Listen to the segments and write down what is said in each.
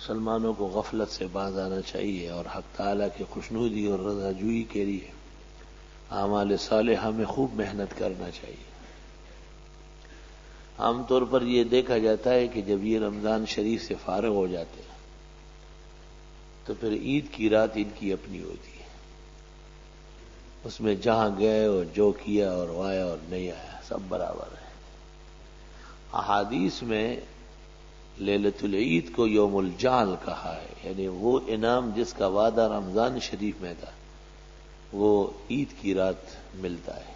مسلمانوں کو غفلت سے باز آنا چاہیے اور حق تعالیٰ کی خوشنودی اور رضا جوئی کے لیے اعمال صالحہ میں خوب محنت کرنا چاہیے۔ عام طور پر یہ دیکھا جاتا ہے کہ جب یہ رمضان شریف سے فارغ ہو جاتے ہیں تو پھر عید کی رات ان کی اپنی ہوتی ہے، اس میں جہاں گئے اور جو کیا اور آیا اور نہیں آیا سب برابر ہے۔ احادیث میں لیلۃ العید کو یوم الجعل کہا ہے، یعنی وہ انعام جس کا وعدہ رمضان شریف میں تھا وہ عید کی رات ملتا ہے۔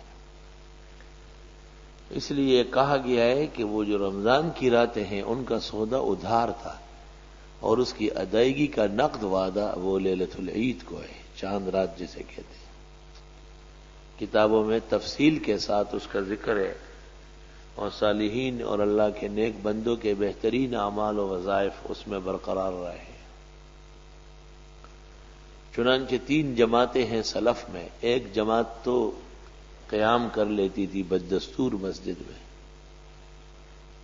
اس لیے کہا گیا ہے کہ وہ جو رمضان کی راتیں ہیں ان کا سودا ادھار تھا اور اس کی ادائیگی کا نقد وعدہ وہ لیلۃ العید کو ہے، چاند رات جسے کہتے ہیں۔ کتابوں میں تفصیل کے ساتھ اس کا ذکر ہے اور صالحین اور اللہ کے نیک بندوں کے بہترین اعمال و وظائف اس میں برقرار رہے۔ چنانچہ 3 جماعتیں ہیں سلف میں، ایک جماعت تو قیام کر لیتی تھی بدستور مسجد میں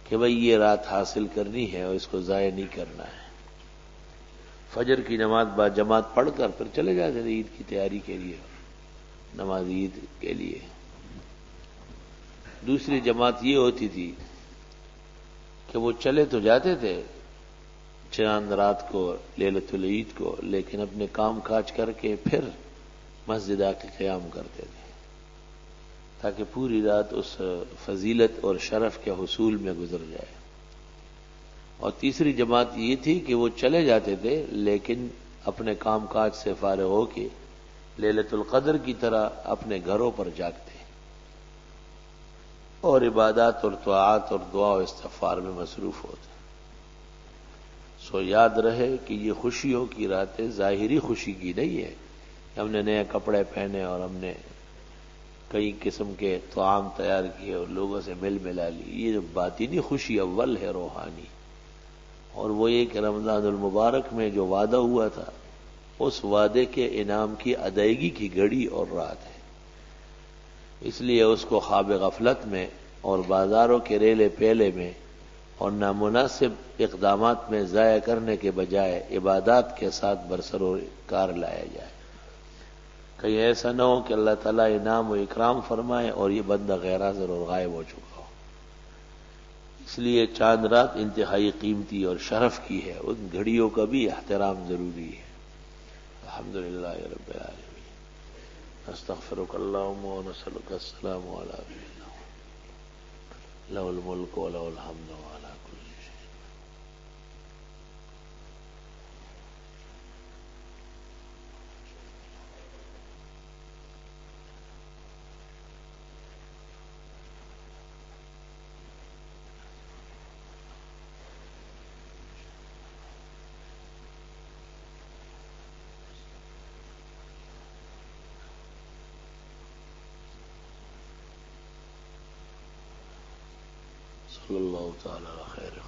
کہ بھئی یہ رات حاصل کرنی ہے اور اس کو ضائع نہیں کرنا ہے، فجر کی نماز با جماعت پڑھ کر پھر چلے جاتے تھے عید کی تیاری کے لیے، نماز عید کے لیے۔ دوسری جماعت یہ ہوتی تھی کہ وہ چلے تو جاتے تھے چاند رات کو لیلۃ العید کو، لیکن اپنے کام کاج کر کے پھر مسجد آ کے قیام کرتے تھے تاکہ پوری رات اس فضیلت اور شرف کے حصول میں گزر جائے۔ اور تیسری جماعت یہ تھی کہ وہ چلے جاتے تھے لیکن اپنے کام کاج سے فارغ ہو کے لیلۃ القدر کی طرح اپنے گھروں پر جاگتے اور عبادات اور طاعات اور دعا و استغفار میں مصروف ہوتے۔ سو یاد رہے کہ یہ خوشیوں کی راتیں ظاہری خوشی کی نہیں ہے کہ ہم نے نئے کپڑے پہنے اور ہم نے کئی قسم کے طعام تیار کیے اور لوگوں سے مل ملا لی۔ یہ جو باطنی خوشی اول ہے روحانی، اور وہ یہ کہ رمضان المبارک میں جو وعدہ ہوا تھا اس وعدے کے انعام کی ادائیگی کی گھڑی اور رات ہے۔ اس لیے اس کو خواب غفلت میں اور بازاروں کے ریلے پیلے میں اور نامناسب اقدامات میں ضائع کرنے کے بجائے عبادات کے ساتھ برسرکار لایا جائے۔ کہیں ایسا نہ ہو کہ اللہ تعالیٰ انعام و اکرام فرمائے اور یہ بندہ غیر حاضر اور غائب ہو چکا ہو۔ اس لیے چاند رات انتہائی قیمتی اور شرف کی ہے، ان گھڑیوں کا بھی احترام ضروری ہے۔ الحمدللہ رب العالمین، استغفرک اللہم و نسألک السلام علی نبینا لہ الملک و لہ الحمد وعلی کل شیء۔ صلی اللہ تعالی علی خیر۔